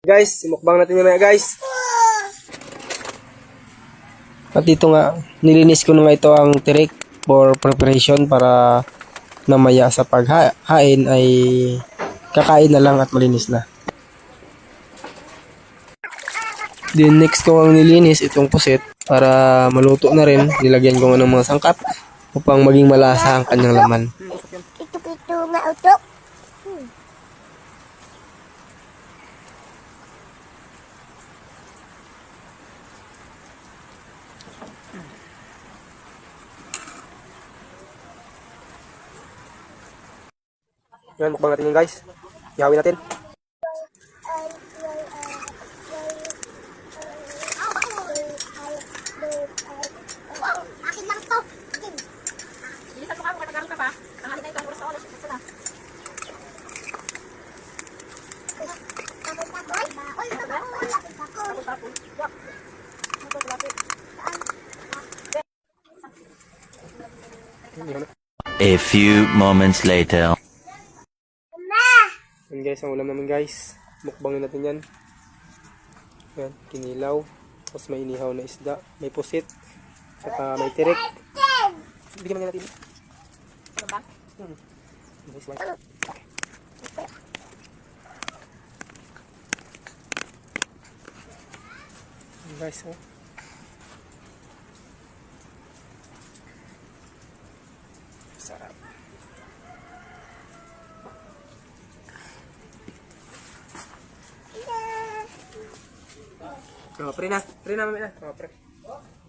Guys, simukbang natin yung guys. At dito nga, nilinis ko na nga ito ang tirik for preparation para mamaya sa paghain ay kakain na lang at malinis na. Then next ko ang nilinis itong pusit para maluto na rin. Nilagyan ko nga ng mga sangkap upang maging malasa ang kanyang laman. Ito nga utok. Yan, mukbang natin yun guys. Ihawin natin. Akin lang to. Bilisan mo ka, kung nagkaroon ka pa. Ang halin na ito, ang oras na oras. Ito na. A few moments later. Yan guys, ang ulam namin guys. Mukbangin natin yan. Yan, kinilaw. Tapos may inihaw na isda. May pusit. Saka may tirik. Bigyan mo natin. Ano ba? Nice one. Yan guys, oh. Sarap. Oh, pre na. Pre na, mami na. Oh, pre.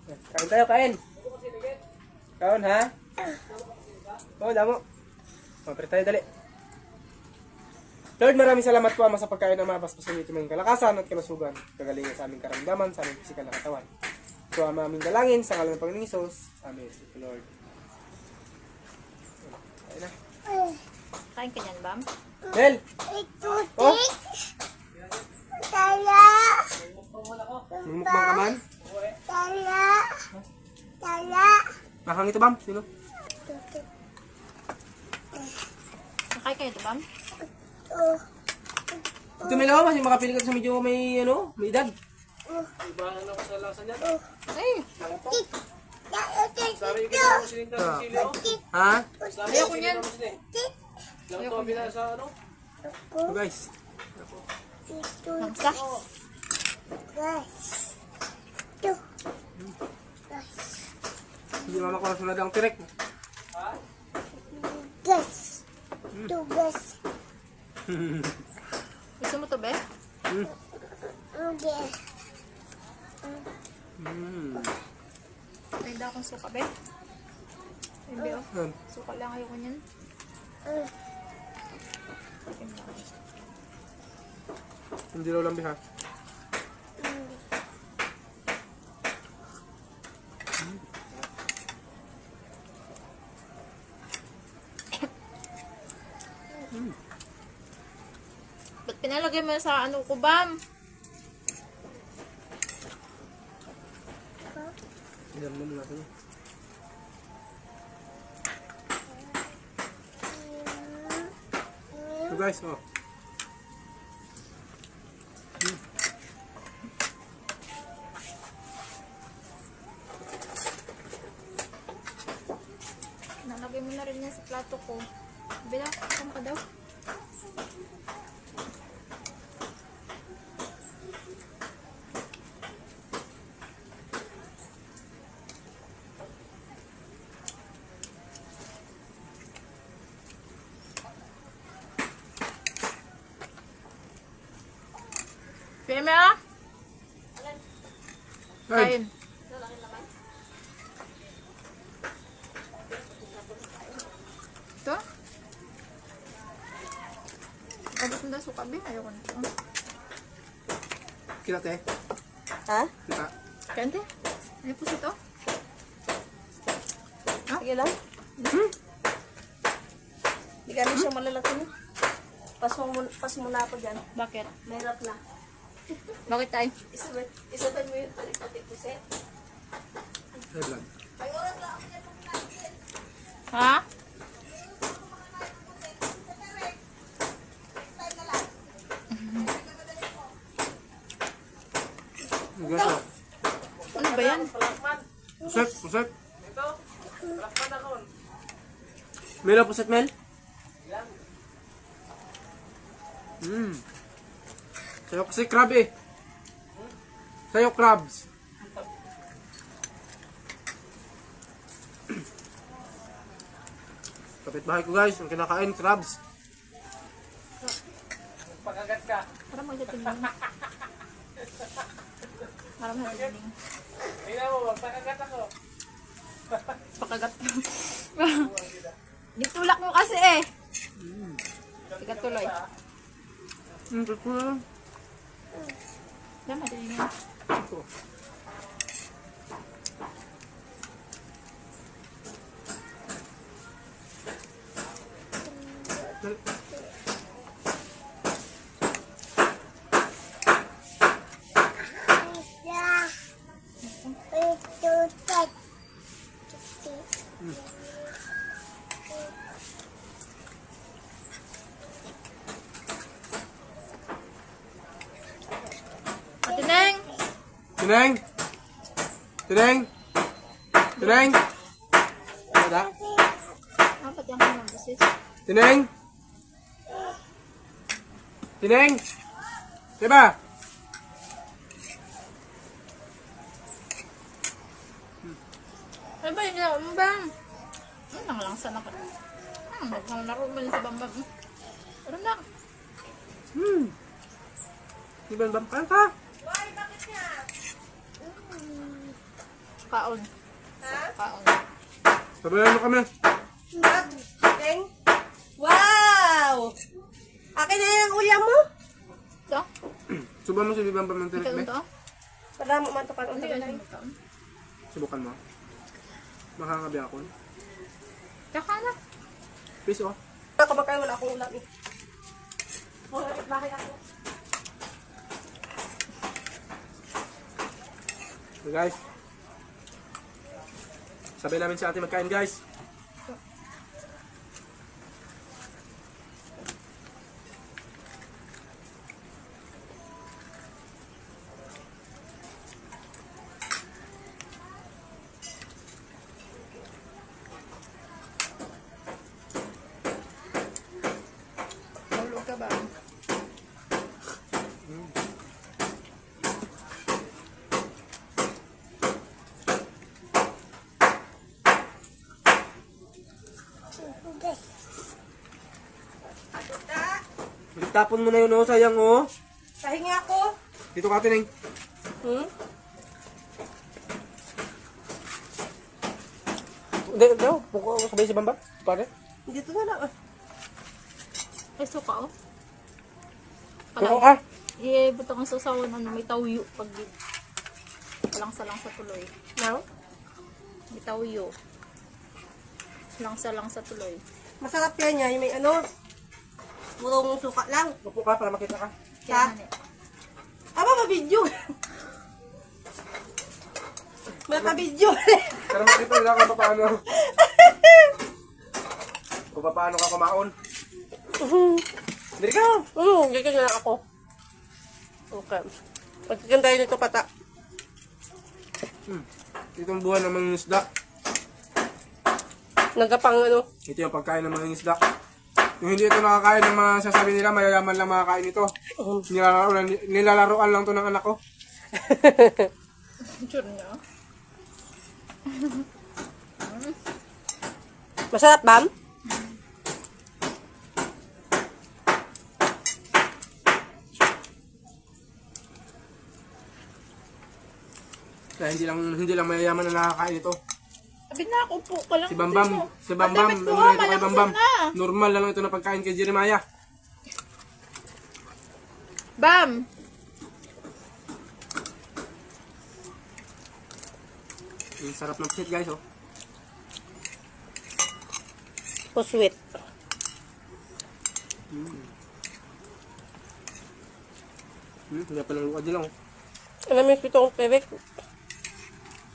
Kain tayo, kain. Kaon, ha? Oh, damo. Oh, pre tayo, dali. Lord, maraming salamat po Ama sa pagkain na mapaspasan niyo tumingin kalakasan at kalusugan. Kagalingan sa aming karamdaman, sa aming pisikal na katawan. So, Ama aming dalangin sa ngalan ng Panginoong Hesus. Amen. Lord. Kain na. Kain ka niyan, Bam? Nel! Oh! Tala. Mumukbang ka man? Tala. Tala. Nakang ito, Bam? Sino? Nakain kayo ito, Bam? Oh. Ito may lawa, kasi makapili ka sa medyo may, may edad. Ay! Ha? Ayaw ko niyan. So guys. Langsa. Hindi mama ko na sunod ang tirek. Gas. Tugas. Gusto mo to, Be? Okay. May daw akong suka, Be. Ay, Be, oh. Yan. Suka lang ayaw ko niyan. Hindi raw lambi ha. Ba't pinalagay mo sa ano ko, Bam? Yan mo muna natin. So guys, oh. Nalagay mo na rin yan sa plato ko. Bila, saan ka daw? Peme, ah? Kain. Ito? Abot mo daw suka, Be. Ayoko na ito. Kita te. Ha? Kita. Kante? Ano po ito? Sige lang. Hindi ka na siya malalaki mo. Pas mo na ako dyan. Bakit? Mahirap na. Bakit tayo? Isabay mo yung pati puset. Hey, vlog. Ha? Guys, oh. Ano ba yan? Puset, puset. Mel, oh, puset, Mel. Sayo kasi crab eh. Sayo crabs. Kapitbahay ko guys, ang kinakain crabs. Parang magdating lang. Parang magdating. Pakagat. Ditulak mo kasi eh. Tiga tuloy. Ito na. Yan, madaling yan. Ate Neng! Tineng! Tineng! Tineng! Ada? Dapat yan kami mag-assist. Tineng! Tineng! Diba? Ano ba yun? Ano ba? Ano lang sana ka? Naglaro mo yun sa bambam. Ano lang? Di ba ang bangkal ka? Kaon. Kaon. Sabayan mo kami. Teng? Wow! Akin na yung ulam mo? Ito? Subukan mo si Bibang Pamantirik, Ito be. ito? Para mo man ito pang Hindi ulam. yan ito. Subukan mo. Makakabi ako. Tsaka na. Peace, oh. Ako makain wala akong ulam eh. Bakit ako? So guys. Sabay namin si ate magkain, guys. Mahulog ka ba? Tapon mo na yun, oh. Sayang, oh. Pahingi ako. Dito ka, Tineng. Hindi, daw. Puko sabay si Bamba. Pare. Dito na lang. Ay, suka oh. Puko ka. Butang ang sasawan ano, may tawyo pag salang-salang sa tuloy. Now? May tawyo. Salang-salang sa tuloy. Masarap yan niya. Yung may ano. Purong suka lang. Upo ka para makita ka. Kaya nga, Aba, mabidyo. Makabidyo. Para makita nila kung paano. Kung paano ka kumaon. Diri ka. Gagawin na ako. Okay. Pagkikantayin nito pata. Itong buwan ng mga isda. Nagkapang ano. Ito yung pagkain ng mga isda. Yung hindi ito nakakain ng mga sasabi nila, mayayaman lang makakain ito. Nilalaroan lang to ng anak ko. sure niya. Masarap, Bam? Kaya hindi lang mayayaman na nakakain ito. Sabi na, upo ka lang. Si Bambam, Ang ano ko, ito kay Bambam. na. Normal lang ito na pagkain kay Jeremiah. Bam! Ang sarap ng pusit, guys, oh. Sweet. Hindi pa lang luka din lang, oh. Alam mo yung sweet akong pebek?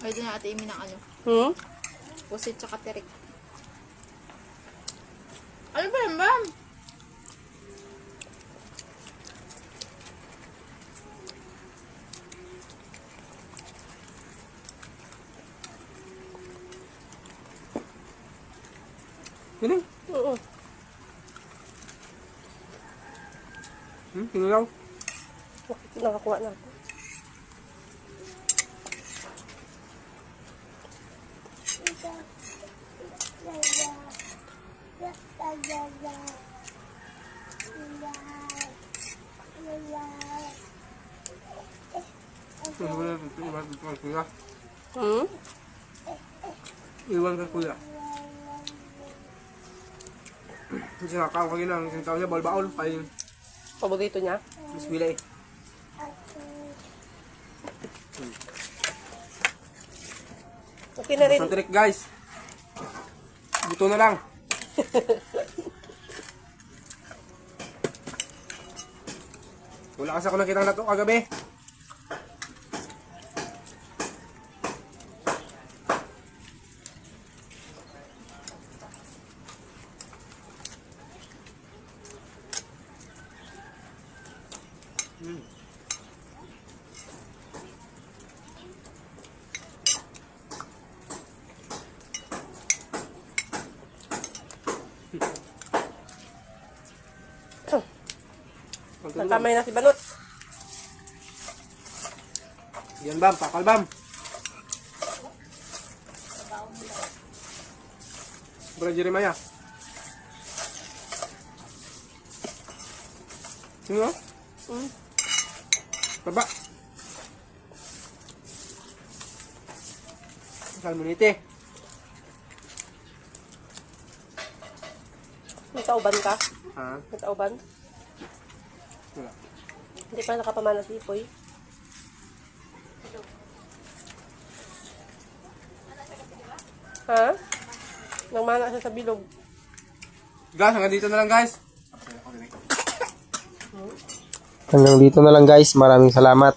Ay, doon na ate Amy ng ano. Pusit tsaka tirik. Ano ba yan, Bam? Yun eh. Oo. Kinilaw. Nakakuha na ako. Hmm? Iwan ka kuya. Kasi nakakaw kayo lang. Yung tao niya, baul-baul. Kaya Paborito niya? biswila eh. Okay na rin. Isang trick guys. Buto na lang. Wala kasi ako nakita na to kagabi. Nagkamay na si Banot. Yan bam, pakal bam. Bro Jeremiah. Sino? Baba. Salmonite. May tauban ka? Ha? May tauban? Wala. Hindi pa nakapamana si Ipoy. Ha? Nang mana siya sa bilog. Guys, hanggang dito na lang guys. Hanggang dito na lang guys. Maraming salamat.